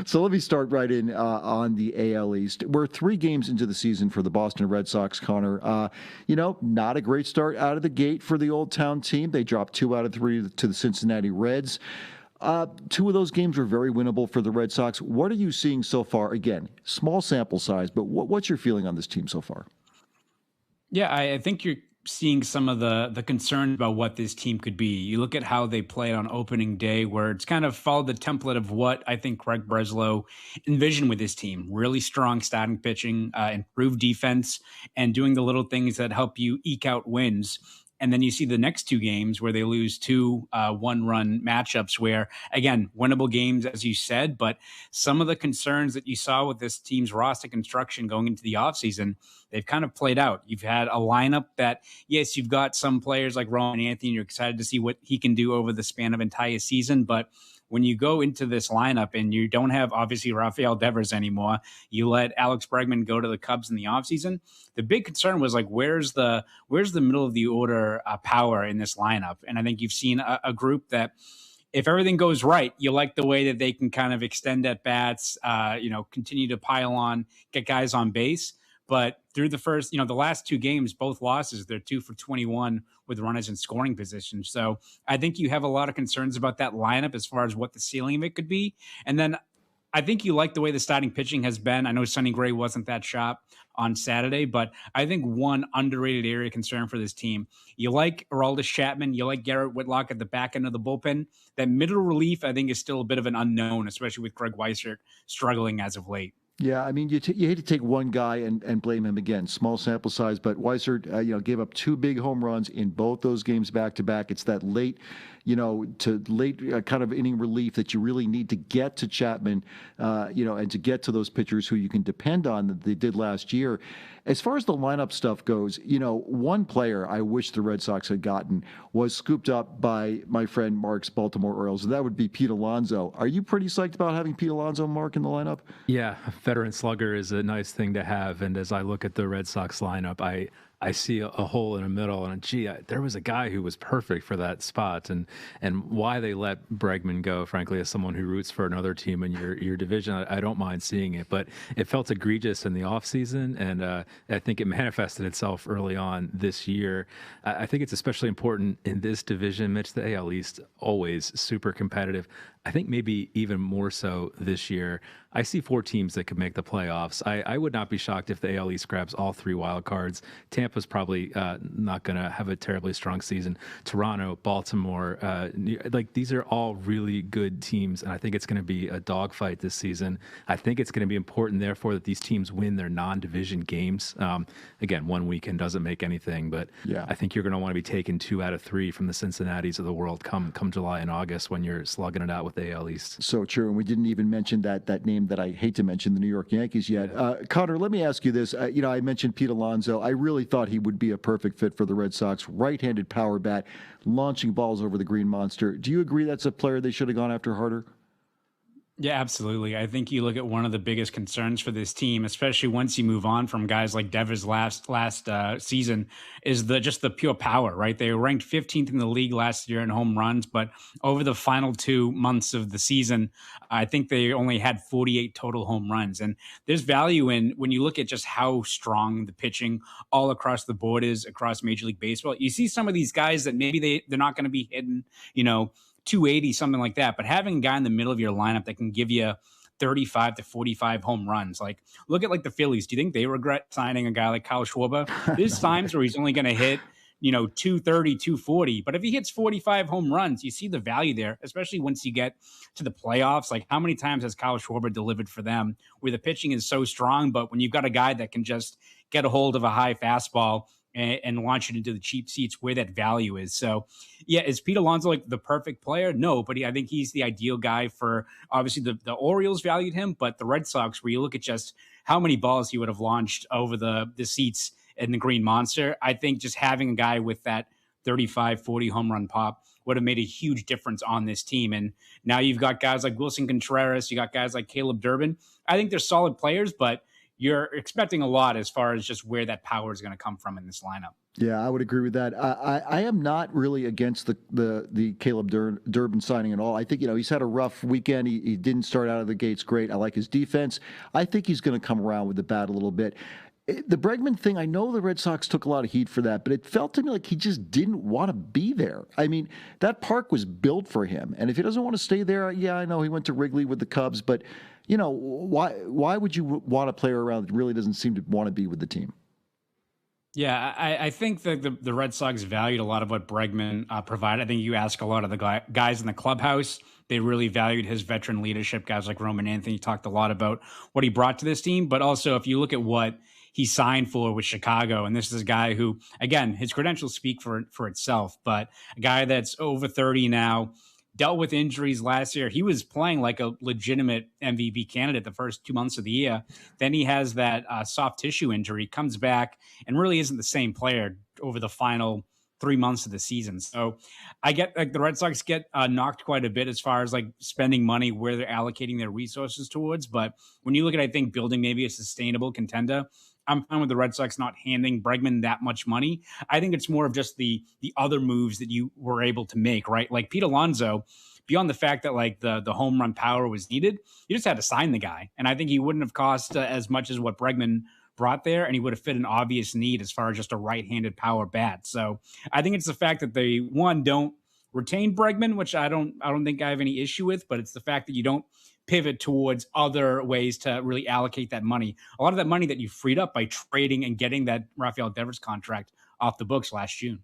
So let me start right in on the AL East. We're 3 games into the season for the Boston Red Sox, Connor. Not a great start out of the gate for the Old Town team. They dropped 2 out of 3 to the Cincinnati Reds. 2 of those games were very winnable for the Red Sox. What are you seeing so far? Again, small sample size, but what's your feeling on this team so far? Yeah, I think you're seeing some of the concerns about what this team could be. You look at how they played on opening day, where it's kind of followed the template of what I think Craig Breslow envisioned with his team. Really strong starting pitching, improved defense, and doing the little things that help you eke out wins. And then you see the next 2 games where they lose 2 one-run matchups where, again, winnable games, as you said, but some of the concerns that you saw with this team's roster construction going into the offseason, they've kind of played out. You've had a lineup that, yes, you've got some players like Rowan Anthony, you're excited to see what he can do over the span of entire season, but when you go into this lineup and you don't have obviously Rafael Devers anymore, you let Alex Bregman go to the Cubs in the offseason. The big concern was like, where's the middle of the order power in this lineup? And I think you've seen a group that, if everything goes right, you like the way that they can kind of extend at bats, continue to pile on, get guys on base. But through the last 2 games, both losses, they're 2 for 21 with runners in scoring position. So I think you have a lot of concerns about that lineup as far as what the ceiling of it could be. And then I think you like the way the starting pitching has been. I know Sonny Gray wasn't that sharp on Saturday, but I think one underrated area of concern for this team, you like Aroldis Chapman, you like Garrett Whitlock at the back end of the bullpen. That middle relief, I think, is still a bit of an unknown, especially with Greg Weissert struggling as of late. Yeah, I mean, you hate to take one guy and blame him again. Small sample size, but Weissert, gave up 2 big home runs in both those games back to back. It's that late, to late kind of inning relief that you really need to get to Chapman, and to get to those pitchers who you can depend on that they did last year. As far as the lineup stuff goes, one player I wish the Red Sox had gotten was scooped up by my friend Mark's Baltimore Orioles, and that would be Pete Alonso. Are you pretty psyched about having Pete Alonso, Mark, in the lineup? Yeah, a veteran slugger is a nice thing to have. And as I look at the Red Sox lineup, I see a hole in the middle, and there was a guy who was perfect for that spot, and why they let Bregman go, frankly, as someone who roots for another team in your division, I don't mind seeing it, but it felt egregious in the offseason, and I think it manifested itself early on this year. I think it's especially important in this division, Mitch. The AL East, always super competitive. I think maybe even more so this year. I see 4 teams that could make the playoffs. I would not be shocked if the AL East grabs all 3 wild cards. Tampa's probably not going to have a terribly strong season. Toronto, Baltimore, these are all really good teams, and I think it's going to be a dogfight this season. I think it's going to be important, therefore, that these teams win their non-division games. Again, one weekend doesn't make anything, but yeah. I think you're going to want to be taking 2 out of 3 from the Cincinnatis of the world come July and August when you're slugging it out with the AL East. So true, and we didn't even mention that name that I hate to mention, the New York Yankees, yet. Connor, let me ask you this. I mentioned Pete Alonso. I really thought he would be a perfect fit for the Red Sox. Right-handed power bat, launching balls over the green monster. Do you agree that's a player they should have gone after harder? Yeah, absolutely. I think you look at one of the biggest concerns for this team, especially once you move on from guys like Devers last season, is just the pure power, right? They were ranked 15th in the league last year in home runs, but over the final 2 months of the season, I think they only had 48 total home runs. And there's value in when you look at just how strong the pitching all across the board is across Major League Baseball. You see some of these guys that maybe they're not going to be hitting, 280, something like that. But having a guy in the middle of your lineup that can give you 35 to 45 home runs, like look at like the Phillies. Do you think they regret signing a guy like Kyle Schwarber? There's times where he's only going to hit, 230, 240. But if he hits 45 home runs, you see the value there, especially once you get to the playoffs. Like how many times has Kyle Schwarber delivered for them where the pitching is so strong, but when you've got a guy that can just get a hold of a high fastball and launch it into the cheap seats where that value is. So, yeah, is Pete Alonso like the perfect player? No, but I think he's the ideal guy for, obviously, the Orioles valued him, but the Red Sox, where you look at just how many balls he would have launched over the seats in the Green Monster, I think just having a guy with that 35, 40 home run pop would have made a huge difference on this team. And now you've got guys like Wilson Contreras, you got guys like Caleb Durbin. I think they're solid players, but you're expecting a lot as far as just where that power is going to come from in this lineup. Yeah, I would agree with that. I am not really against the Caleb Durbin signing at all. I think he's had a rough weekend. He didn't start out of the gates great. I like his defense. I think he's going to come around with the bat a little bit. The Bregman thing, I know the Red Sox took a lot of heat for that, but it felt to me like he just didn't want to be there. I mean, that park was built for him, and if he doesn't want to stay there, yeah, I know he went to Wrigley with the Cubs, but why would you want a player around that really doesn't seem to want to be with the team? Yeah, I think that the Red Sox valued a lot of what Bregman provided. I think you ask a lot of the guys in the clubhouse, they really valued his veteran leadership. Guys like Roman Anthony talked a lot about what he brought to this team. But also, if you look at what he signed for with Chicago, and this is a guy who, again, his credentials speak for itself, but a guy that's over 30 now, dealt with injuries last year. He was playing like a legitimate MVP candidate the first 2 months of the year. Then he has that soft tissue injury, comes back, and really isn't the same player over the final 3 months of the season. So I get like the Red Sox get knocked quite a bit as far as like spending money where they're allocating their resources towards. But when you look at, I think, building maybe a sustainable contender, I'm fine with the Red Sox not handing Bregman that much money. I think it's more of just the other moves that you were able to make, right? Like Pete Alonso, beyond the fact that like the home run power was needed, you just had to sign the guy, and I think he wouldn't have cost as much as what Bregman brought there, and he would have fit an obvious need as far as just a right-handed power bat. So I think it's the fact that they don't retain Bregman, which I don't think I have any issue with, but it's the fact that you don't pivot towards other ways to really allocate that money. A lot of that money that you freed up by trading and getting that Rafael Devers contract off the books last June.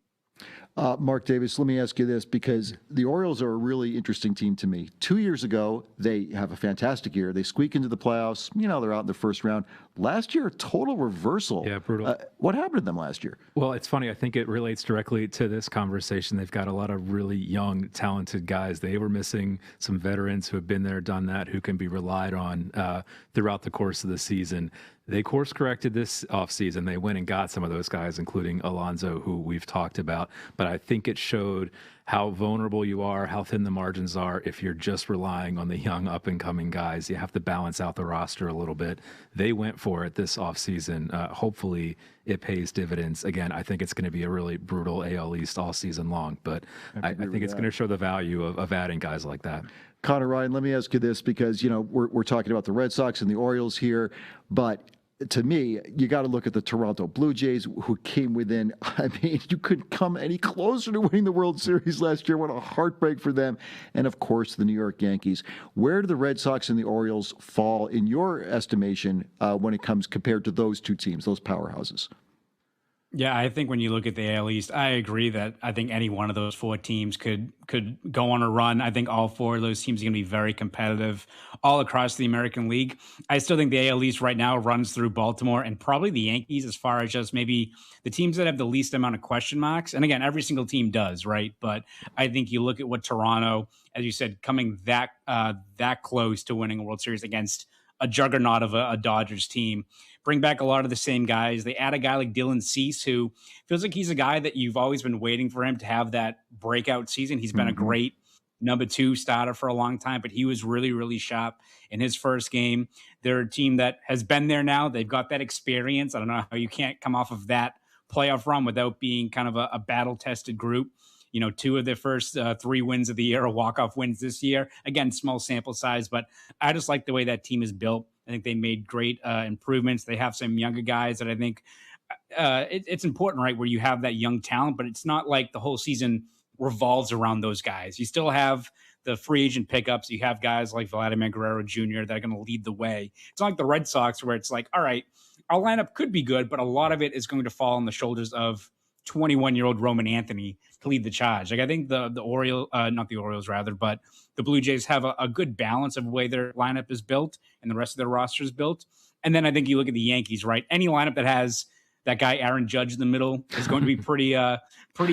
Mark Davis, let me ask you this, because the Orioles are a really interesting team to me. 2 years ago, they have a fantastic year. They squeak into the playoffs. They're out in the first round. Last year, total reversal. Yeah, brutal. What happened to them last year? Well, it's funny. I think it relates directly to this conversation. They've got a lot of really young, talented guys. They were missing some veterans who have been there, done that, who can be relied on throughout the course of the season. They course corrected this offseason. They went and got some of those guys, including Alonso, who we've talked about. But I think it showed how vulnerable you are, how thin the margins are if you're just relying on the young up-and-coming guys. You have to balance out the roster a little bit. They went for it this offseason. Hopefully it pays dividends. Again, I think it's going to be a really brutal AL East all season long, but I think it's going to show the value of adding guys like that. Connor Ryan, let me ask you this, because we're talking about the Red Sox and the Orioles here, but to me, you got to look at the Toronto Blue Jays, who came within. I mean, you couldn't come any closer to winning the World Series last year. What a heartbreak for them. And of course, the New York Yankees. Where do the Red Sox and the Orioles fall in your estimation when it comes compared to those two teams, those powerhouses? Yeah, I think when you look at the AL East, I agree that I think any one of those four teams could go on a run. I think all four of those teams are going to be very competitive all across the American League. I still think the AL East right now runs through Baltimore and probably the Yankees as far as just maybe the teams that have the least amount of question marks. And again, every single team does, right? But I think you look at what Toronto, as you said, coming that close to winning a World Series against a juggernaut of a Dodgers team. Bring back a lot of the same guys. They add a guy like Dylan Cease, who feels like he's a guy that you've always been waiting for him to have that breakout season. He's been a great number two starter for a long time, but he was really, really sharp in his first game. They're a team that has been there now. They've got that experience. I don't know how you can't come off of that playoff run without being kind of a battle-tested group. Two of their first 3 wins of the year are walk-off wins this year. Again, small sample size, but I just like the way that team is built. I think they made great improvements. They have some younger guys that I think it's important, right, where you have that young talent, but it's not like the whole season revolves around those guys. You still have the free agent pickups. You have guys like Vladimir Guerrero Jr. that are going to lead the way. It's not like the Red Sox where it's like, all right, our lineup could be good, but a lot of it is going to fall on the shoulders of 21-year-old Roman Anthony to lead the charge. Like I think the Orioles, not the Orioles rather, but the Blue Jays have a good balance of the way their lineup is built and the rest of their roster is built. And then I think you look at the Yankees, right? Any lineup that has that guy Aaron Judge in the middle is going to be pretty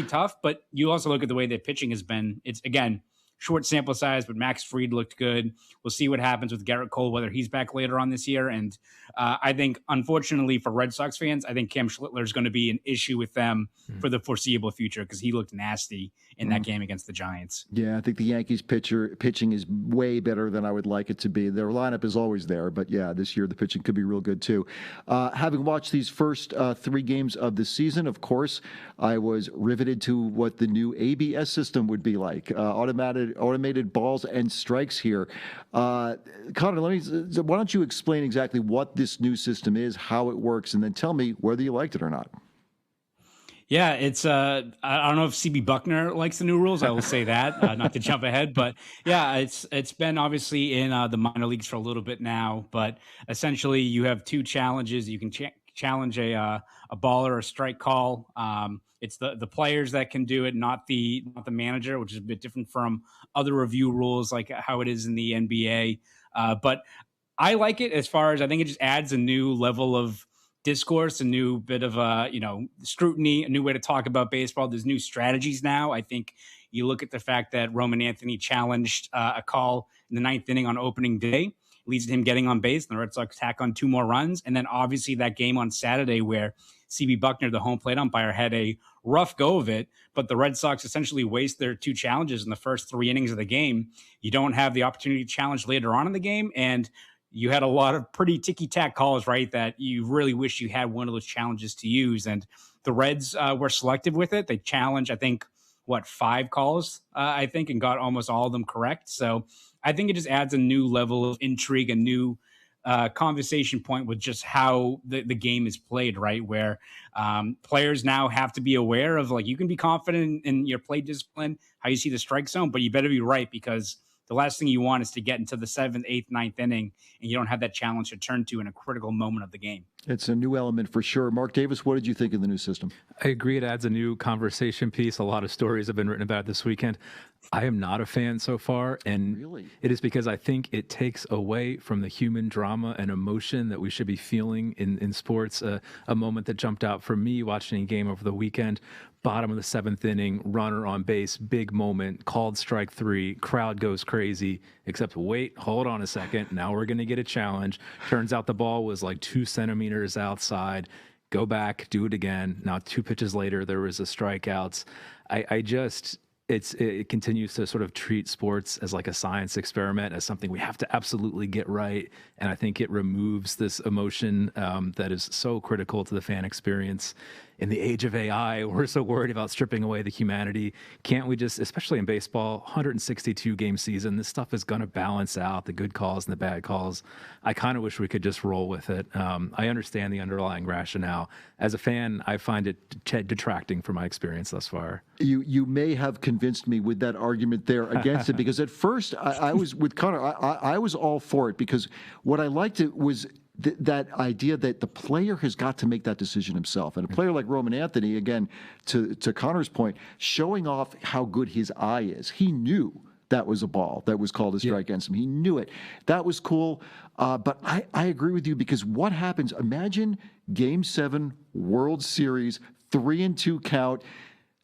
tough. But you also look at the way their pitching has been. It's again short sample size, but Max Fried looked good. We'll see what happens with Garrett Cole, whether he's back later on this year. And I think, unfortunately for Red Sox fans, I think Cam Schlittler is going to be an issue with them for the foreseeable future because he looked nasty in that game against the Giants. Yeah, I think the Yankees pitching is way better than I would like it to be. Their lineup is always there, but yeah, this year the pitching could be real good too. Having watched these first 3 games of the season, of course, I was riveted to what the new ABS system would be like. Automated balls and strikes here. Connor, why don't you explain exactly what this new system is, how it works, and then tell me whether you liked it or not. Yeah, it's I don't know if CB Buckner likes the new rules. I will say that, not to jump ahead, but yeah, it's been obviously in the minor leagues for a little bit now. But essentially, you have 2 challenges. You can challenge a ball or a strike call. It's the players that can do it, not the manager, which is a bit different from other review rules like how it is in the NBA. But I like it as far as I think it just adds a new level of discourse, a new bit of scrutiny, a new way to talk about baseball. There's new strategies now. I think you look at the fact that Roman Anthony challenged a call in the 9th inning on opening day, leads to him getting on base, and the Red Sox tack on 2 more runs. And then obviously that game on Saturday where CB Buckner, the home plate umpire, had a rough go of it, but the Red Sox essentially waste their 2 challenges in the first 3 innings of the game. You don't have the opportunity to challenge later on in the game, and you had a lot of pretty ticky-tack calls, right, that you really wish you had one of those challenges to use. And the Reds were selective with it. They challenged, I think, 5 calls, I think, and got almost all of them correct. So I think it just adds a new level of intrigue, a new conversation point with just how the game is played, right, where players now have to be aware of, like, you can be confident in your play discipline, how you see the strike zone, but you better be right because the last thing you want is to get into the 7th, 8th, 9th inning, and you don't have that challenge to turn to in a critical moment of the game. It's a new element for sure. Mark Davis, what did you think of the new system? I agree. It adds a new conversation piece. A lot of stories have been written about it this weekend. I am not a fan so far, and Really? it is because I think it takes away from the human drama and emotion that we should be feeling in sports. A moment that jumped out for me watching a game over the weekend, bottom of the 7th inning, runner on base, big moment, called strike 3, crowd goes crazy, except wait, hold on a second, now we're going to get a challenge. Turns out the ball was like 2 centimeters outside. Go back, do it again. Now 2 pitches later, there was a strikeouts. It continues to sort of treat sports as like a science experiment, as something we have to absolutely get right. And I think it removes this emotion that is so critical to the fan experience. In the age of AI, we're so worried about stripping away the humanity. Can't we just, especially in baseball, 162 game season, this stuff is going to balance out the good calls and the bad calls. I kind of wish we could just roll with it. I understand the underlying rationale. As a fan, I find it detracting from my experience thus far. You may have convinced me with that argument there against it, because at first I was with Connor. I was all for it because what I liked it was that idea that the player has got to make that decision himself. And a player like Roman Anthony, again, to Connor's point, showing off how good his eye is. He knew that was a ball that was called a strike against him. He knew it. That was cool. But I agree with you, because what happens, imagine Game 7, World Series, 3-2 count,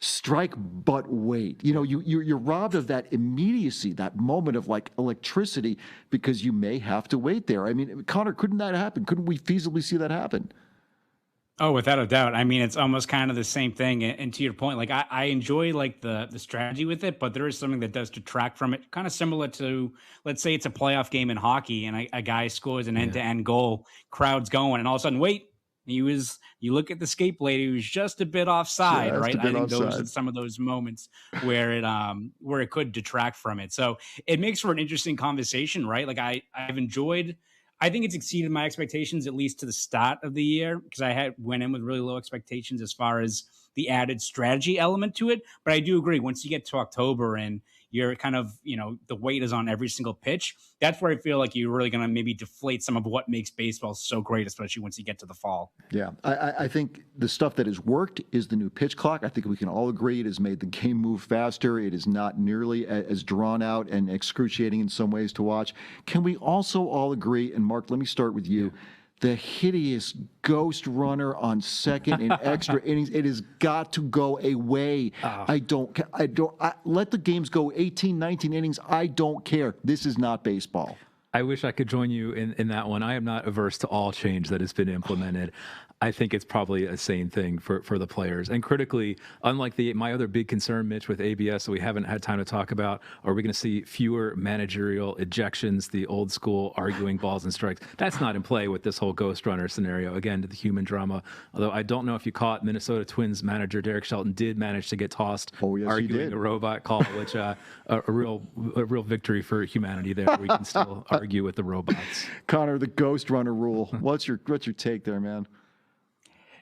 strike but wait. You know, you're robbed of that immediacy, that moment of like electricity, because you may have to wait there. I mean, Connor, couldn't that happen? Couldn't we feasibly see that happen? Oh, without a doubt. I mean, it's almost kind of the same thing. And to your point, like I enjoy like the strategy with it, but there is something that does detract from it. Kind of similar to, let's say it's a playoff game in hockey and a guy scores an end-to-end goal, crowd's going, and all of a sudden, wait, you look at the skate blade, he was just a bit offside, right? I think those are some of those moments where it could detract from it. So it makes for an interesting conversation, right? Like I've enjoyed, I think it's exceeded my expectations, at least to the start of the year, because I went in with really low expectations as far as the added strategy element to it. But I do agree, once you get to October and you're kind of, the weight is on every single pitch, that's where I feel like you're really going to maybe deflate some of what makes baseball so great, especially once you get to the fall. Yeah, I think the stuff that has worked is the new pitch clock. I think we can all agree it has made the game move faster. It is not nearly as drawn out and excruciating in some ways to watch. Can we also all agree, and Mark, let me start with you, the hideous ghost runner on second in extra innings. It has got to go away. Let the games go 18, 19 innings. I don't care. This is not baseball. I wish I could join you in that one. I am not averse to all change that has been implemented. I think it's probably a sane thing for the players. And critically, unlike my other big concern, Mitch, with ABS that we haven't had time to talk about, are we going to see fewer managerial ejections, the old school arguing balls and strikes? That's not in play with this whole ghost runner scenario. Again, to the human drama. Although I don't know if you caught Minnesota Twins manager Derek Shelton did manage to get tossed arguing a robot call, which a real victory for humanity there. We can still argue with the robots. Connor, the ghost runner rule. What's your take there, man?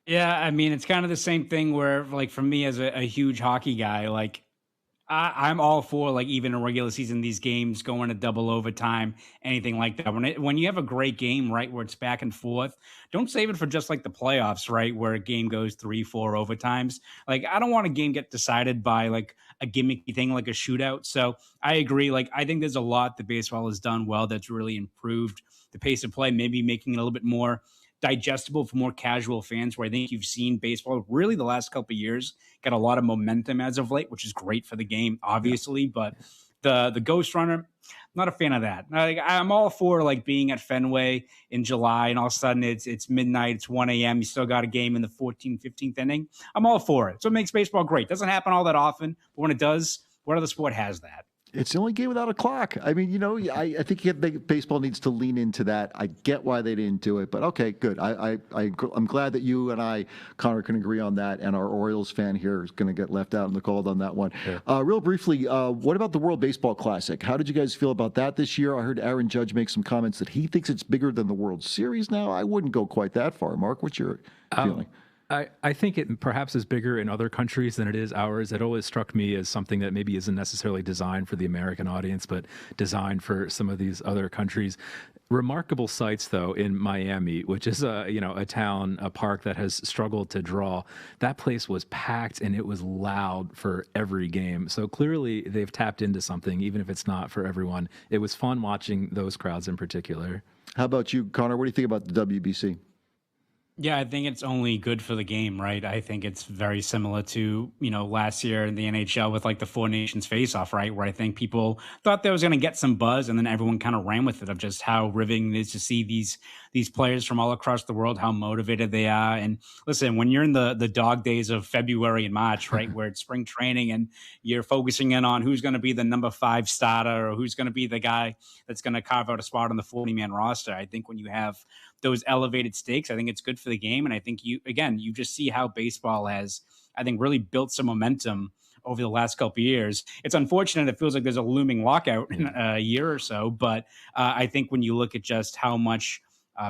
Yeah, I mean, it's kind of the same thing where, like, for me as a huge hockey guy, like, I'm all for, like, even a regular season, these games going to double overtime, anything like that. When you have a great game, right, where it's back and forth, don't save it for just like the playoffs, right, where a game goes 3-4 overtimes. Like, I don't want a game get decided by like a gimmicky thing like a shootout. So I agree. Like, I think there's a lot that baseball has done well that's really improved the pace of play, maybe making it a little bit more digestible for more casual fans, where I think you've seen baseball really the last couple of years got a lot of momentum as of late, which is great for the game, obviously. But the ghost runner, I'm not a fan of that. I'm all for like being at Fenway in July and all of a sudden it's midnight, it's 1 a.m. You still got a game in the 14th, 15th inning. I'm all for it. So it makes baseball great. Doesn't happen all that often, but when it does, what other sport has that? It's the only game without a clock. I mean, I think baseball needs to lean into that. I get why they didn't do it, but okay, good. I'm glad that you and I, Connor, can agree on that, and our Orioles fan here is going to get left out in the cold on that one. Sure. Real briefly, what about the World Baseball Classic? How did you guys feel about that this year? I heard Aaron Judge make some comments that he thinks it's bigger than the World Series now. I wouldn't go quite that far. Mark, what's your feeling? I think it perhaps is bigger in other countries than it is ours. It always struck me as something that maybe isn't necessarily designed for the American audience, but designed for some of these other countries. Remarkable sights, though, in Miami, which is a town, a park that has struggled to draw. That place was packed and it was loud for every game. So clearly they've tapped into something, even if it's not for everyone. It was fun watching those crowds in particular. How about you, Connor? What do you think about the WBC? Yeah, I think it's only good for the game, right? I think it's very similar to, last year in the NHL with like the Four Nations face-off, right? Where I think people thought they was going to get some buzz and then everyone kind of ran with it of just how riveting it is to see these players from all across the world, how motivated they are. And listen, when you're in the dog days of February and March, right, where it's spring training and you're focusing in on who's going to be the number 5 starter or who's going to be the guy that's going to carve out a spot on the 40-man roster, I think when you have those elevated stakes, I think it's good for the game. And I think you just see how baseball has, I think, really built some momentum over the last couple of years. It's unfortunate. It feels like there's a looming lockout in a year or so. But I think when you look at just how much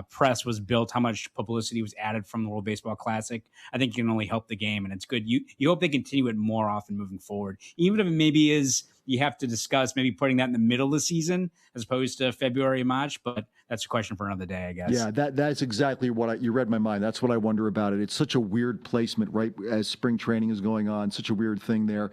press was built, how much publicity was added from the World Baseball Classic, I think you can only help the game. And it's good. You hope they continue it more often moving forward, even if it maybe is you have to discuss maybe putting that in the middle of the season as opposed to February and March. But that's a question for another day, I guess. Yeah, that's exactly what you read my mind. That's what I wonder about it. It's such a weird placement, right, as spring training is going on. Such a weird thing there.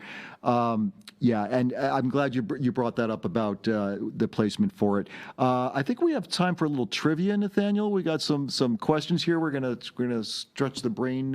Yeah, and I'm glad you brought that up about the placement for it. I think we have time for a little trivia, Nathaniel. We got some questions here. We're gonna stretch the brain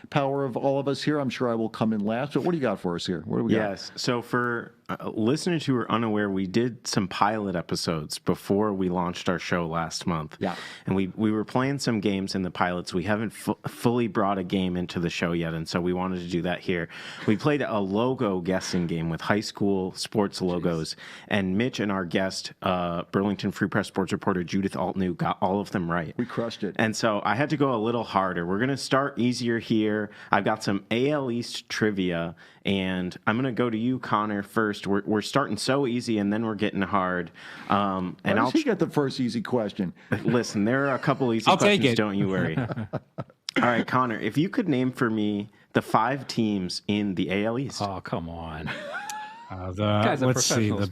power of all of us here. I'm sure I will come in last. But what do you got for us here? What do we got? Yes. So for listeners who are unaware, we did some pilot episodes before we launched our show last month. Yeah. And we were playing some games in the pilots. We haven't fully brought a game into the show yet, and so we wanted to do that here. We played a logo guessing game with high school sports logos, and Mitch and our guest, Burlington Free Press sports reporter Judith Altnew, got all of them right. We crushed it. And so I had to go a little harder. We're going to start easier here. I've got some AL East trivia, and I'm going to go to you, Connor, first. We're starting so easy, and then we're getting hard. And I'll get the first easy question. Listen, there are a couple easy questions. Don't you worry. All right, Connor, if you could name for me the 5 teams in the AL East. Oh, come on. Let's see. The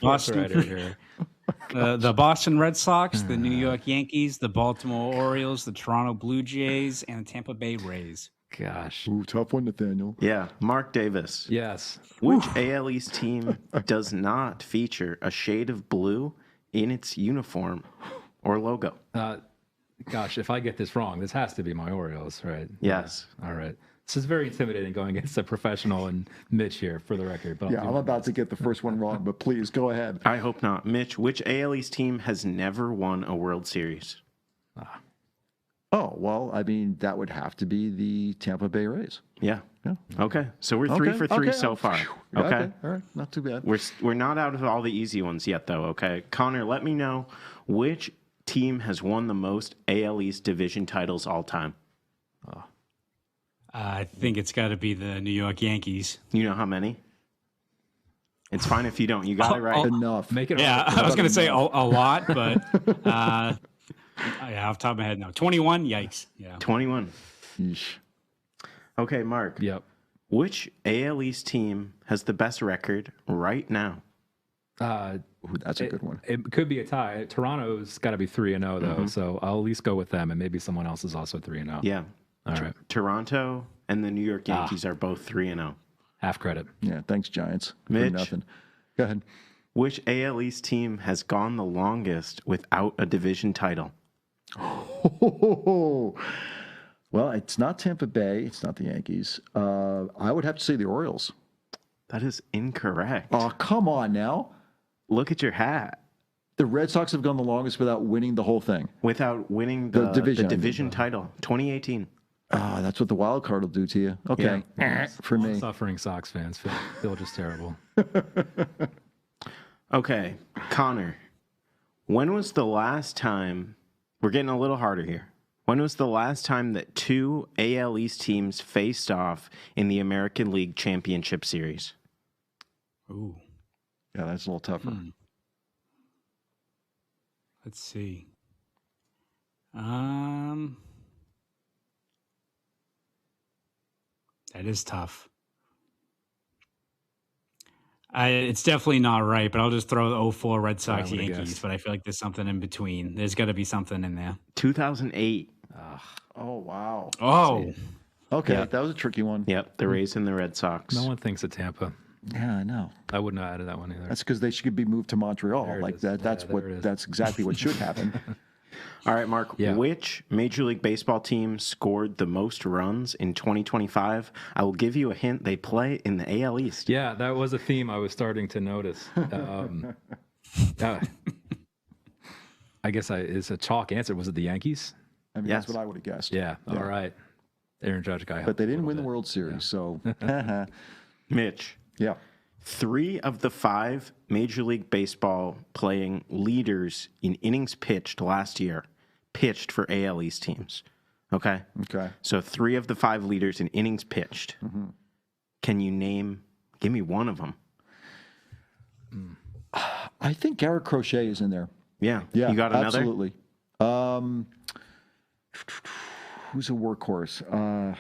Boston Red Sox, the New York Yankees, the Baltimore Orioles, the Toronto Blue Jays, and the Tampa Bay Rays. Gosh. Ooh, tough one, Nathaniel. Yeah. Mark Davis. Yes. Which AL East team does not feature a shade of blue in its uniform or logo? Gosh, if I get this wrong, this has to be my Orioles, right? Yes. All right. This is very intimidating going against a professional and Mitch here, for the record. But Yeah, I'm about to get the first one wrong, but please go ahead. I hope not. Mitch, which AL East team has never won a World Series? Oh, well, I mean, that would have to be the Tampa Bay Rays. Yeah. Yeah. Okay. So we're 3 for 3 so far. Okay. All right. Not too bad. We're not out of all the easy ones yet, though. Okay. Connor, let me know which team has won the most AL East division titles all time. I think it's got to be the New York Yankees. You know how many? It's fine if you don't. You got it right. Enough. make it. Yeah, I was going to say a lot, but yeah, off the top of my head, no. 21? Yikes. Yeah. 21. Yeesh. Okay, Mark. Yep. Which AL East team has the best record right now? Ooh, that's a good one. It could be a tie. Toronto's got to be 3-0 though, so I'll at least go with them, and maybe someone else is also 3-0. Yeah. All right. Toronto and the New York Yankees are both 3-0. Half credit. Yeah, thanks, Giants. For Mitch? nothing. Go ahead. Which AL East team has gone the longest without a division title? Well, it's not Tampa Bay. It's not the Yankees. I would have to say the Orioles. That is incorrect. Oh, come on now. Look at your hat. The Red Sox have gone the longest without winning the whole thing. Without winning The the division, I division mean. title, 2018. That's what the wild card will do to you. Okay. For me. Suffering Sox fans feel just terrible. Okay, Connor, when was the last time, we're getting a little harder here. When was the last time that two AL East teams faced off in the American League Championship Series? Ooh. Yeah, that's a little tougher. Let's see. That is tough. It's definitely not right, but I'll just throw the 04 Red Sox would've Yankees, guessed. but I feel like there's something in between. There's got to be something in there. 2008. Oh, wow. Oh, Okay, Yeah. that was a tricky one. Yep, the Rays and the Red Sox. No one thinks of Tampa. Yeah, I know. I wouldn't have added that one either. That's because they should be moved to Montreal. There it Like is. that. That's Yeah, there what. it is. That's exactly what should happen. All right, Mark, Yeah. which Major League Baseball team scored the most runs in 2025? I will give you a hint. They play in the AL East. Yeah, that was a theme I was starting to notice. I guess it's a chalk answer. Was it the Yankees? I mean, Yes. that's what I would have guessed. Yeah. All right. Aaron Judge guy. But they didn't win the World Series, so Mitch, yeah. 3 of the 5 Major League Baseball playing leaders in innings pitched last year pitched for AL East teams. Okay? Okay. So 3 of the 5 leaders in innings pitched. Can you give me one of them? I think Garrett Crochet is in there. Yeah. Yeah, You got another? Absolutely. Who's a workhorse? I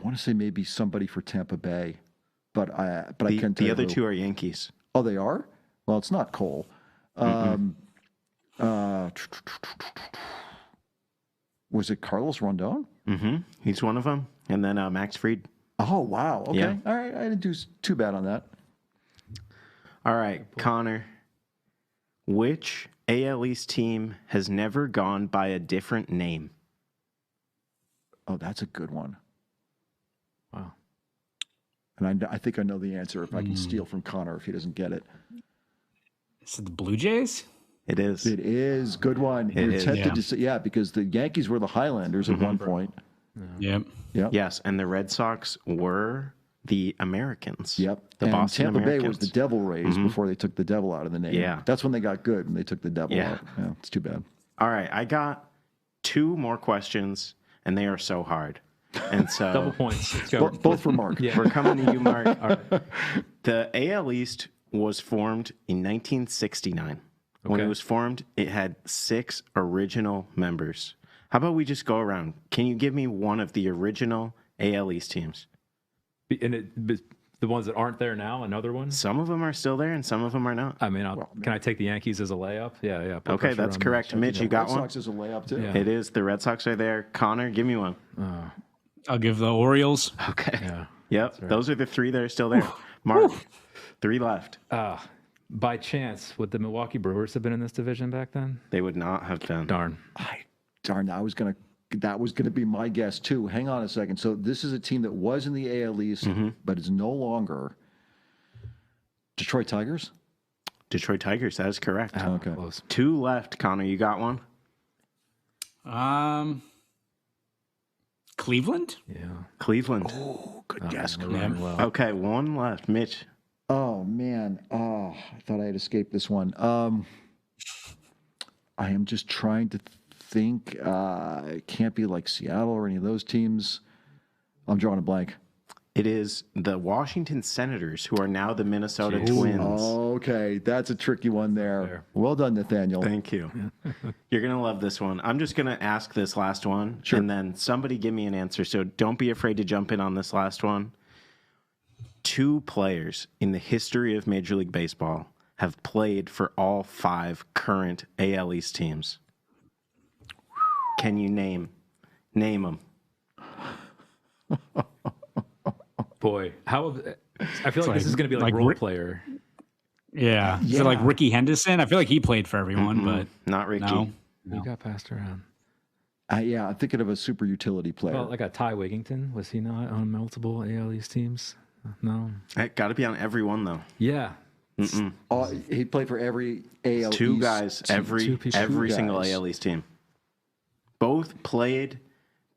want to say maybe somebody for Tampa Bay, but I can't tell The you other who. 2 are Yankees. Oh, they are? Well, it's not Cole. Was it Carlos Rondon? He's one of them. And then Max Fried. Oh, wow. Okay. Yeah. All right. I didn't do too bad on that. All right, Connor. Which AL East team has never gone by a different name? Oh, that's a good one. Wow. And I think I know the answer if I can steal from Connor if he doesn't get it. is it the Blue Jays? It is. It is. Good one. You're is, tempted yeah. to say, yeah, because the Yankees were the Highlanders at one point. Yep. Yep. Yes, and the Red Sox were the Americans. Yep. The and Boston Tampa Bay Americans. was the Devil Rays before they took the devil out of the name. Yeah. That's when they got good, when they took the devil Yeah. out. Yeah, it's too bad. All right, I got 2 more questions, and they are so hard. And so Double points. Let's go. Both for Mark. Yeah. we're coming to you, Mark. All right. The AL East was formed in 1969. When it Okay. was formed, it had 6 original members. How about we just go around? Can you give me one of the original AL East teams? And the ones that aren't there now, another one? Some of them are still there, and some of them are not. I mean, can I take the Yankees as a layup? Yeah. Put Okay, pressure that's on them. correct. Mitch, you got Red one? Sox is a layup, too. Yeah. It is. The Red Sox are there. Connor, give me one. I'll give the Orioles. Okay. Yeah. Yep. Those are the 3 that are still there. Mark, 3 left. By chance, would the Milwaukee Brewers have been in this division back then? They would not have been. Darn. darn, that was gonna be my guess too. Hang on a second. So this is a team that was in the AL East, but is no longer. Detroit Tigers? Detroit Tigers, that is correct. Okay. Close. 2 left. Connor, you got one? Cleveland? Yeah. Cleveland. Oh, good guess. They're running well. Okay, 1 left. Mitch. Oh man. Oh, I thought I had escaped this one. I am just trying to think. It can't be like Seattle or any of those teams. I'm drawing a blank. It is the Washington Senators, who are now the Minnesota Twins. Okay, that's a tricky one there. Fair. Well done, Nathaniel. Thank you. You're going to love this one. I'm just going to ask this last one, and then somebody give me an answer. So don't be afraid to jump in on this last one. 2 players in the history of Major League Baseball have played for all 5 current AL East teams. Can you name them? Boy, I feel like this is going to be like role player. Yeah. Is it like Ricky Henderson? I feel like he played for everyone, but Not Ricky. no. He got passed around. Yeah, I'm thinking of a super utility player. Well, like a Ty Wigington, was he not on multiple AL East teams? No. It got to be on every one, though. Yeah. He played for every AL 2 East guys, team. every single guys. AL East team. Both played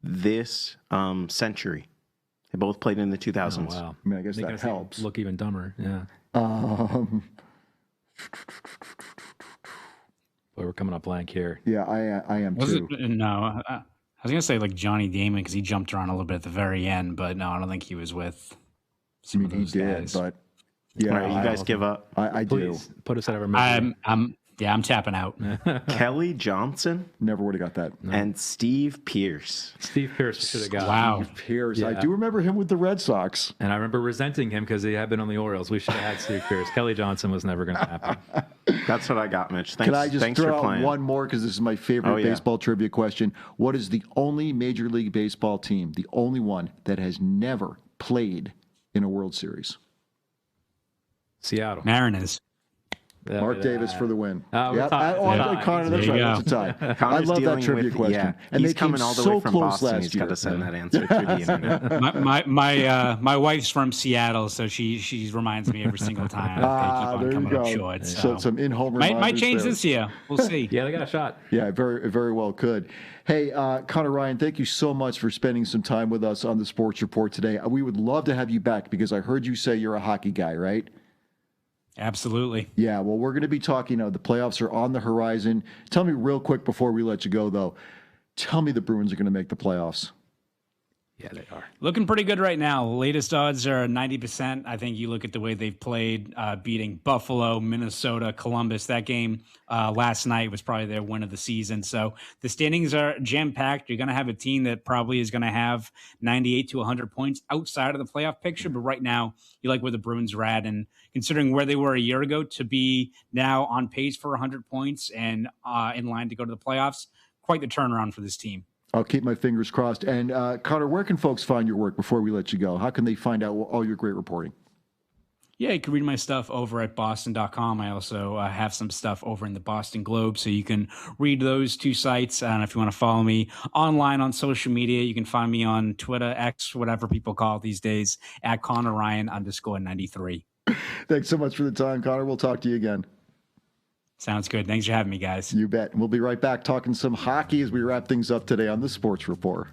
this century. They both played in the 2000s. Oh, wow. I mean, I guess Making that us helps. look even dumber. Yeah. Um, But we're coming up blank here. yeah, I am Was too. it? No. I was going to say like Johnny Damon because he jumped around a little bit at the very end, but no, I don't think he was with I some mean, of he those did, guys. but yeah, All right, you guys give up. I do. Please put us out of our misery. I'm tapping out. Kelly Johnson Never would have got that. and Steve Pierce. Steve Pierce should have got. Wow. Pierce, I Yeah. do remember him with the Red Sox. And I remember resenting him because he had been on the Orioles. We should have had Steve Pierce. Kelly Johnson was never going to happen. That's what I got, Mitch. Thanks, Can I just thanks for throw out playing. one more because this is my favorite Oh, yeah. baseball trivia question? What is the only Major League Baseball team, the only one that has never played in a World Series? Seattle. Mariners. Mark Davis for the win. We're Yep. tied. Connor, that's There you right. That's a tie. I Connor's love that dealing trivia with- question. Yeah, And he's they came coming all the so way from close Boston. last He's year. got to send that answer through the internet. My wife's from Seattle, so she reminds me every single time. They keep on there you coming go. up short. So some in-home might reminders change there. this year. We'll see. Yeah, they got a shot. Yeah, very, very well could. Hey, Connor Ryan, thank you so much for spending some time with us on the Sports Report today. We would love to have you back because I heard you say you're a hockey guy, right? Absolutely. Yeah, well, we're going to be talking, the playoffs are on the horizon. Tell me real quick before we let you go, though. Tell me the Bruins are going to make the playoffs. Yeah, they are. Looking pretty good right now. Latest odds are 90%. I think you look at the way they've played, beating Buffalo, Minnesota, Columbus. That game last night was probably their win of the season. So the standings are jam-packed. You're going to have a team that probably is going to have 98 to 100 points outside of the playoff picture. But right now, you like where the Bruins are at. And considering where they were a year ago to be now on pace for 100 points and in line to go to the playoffs, quite the turnaround for this team. I'll keep my fingers crossed. And Connor, where can folks find your work before we let you go? How can they find out all your great reporting? Yeah, you can read my stuff over at boston.com. I also have some stuff over in the Boston Globe, so you can read those 2 sites. And if you want to follow me online on social media, you can find me on Twitter, X, whatever people call it these days, at ConnorRyan_93. Thanks so much for the time, Connor. We'll talk to you again. Sounds good. Thanks for having me, guys. You bet. We'll be right back talking some hockey as we wrap things up today on the Sports Report.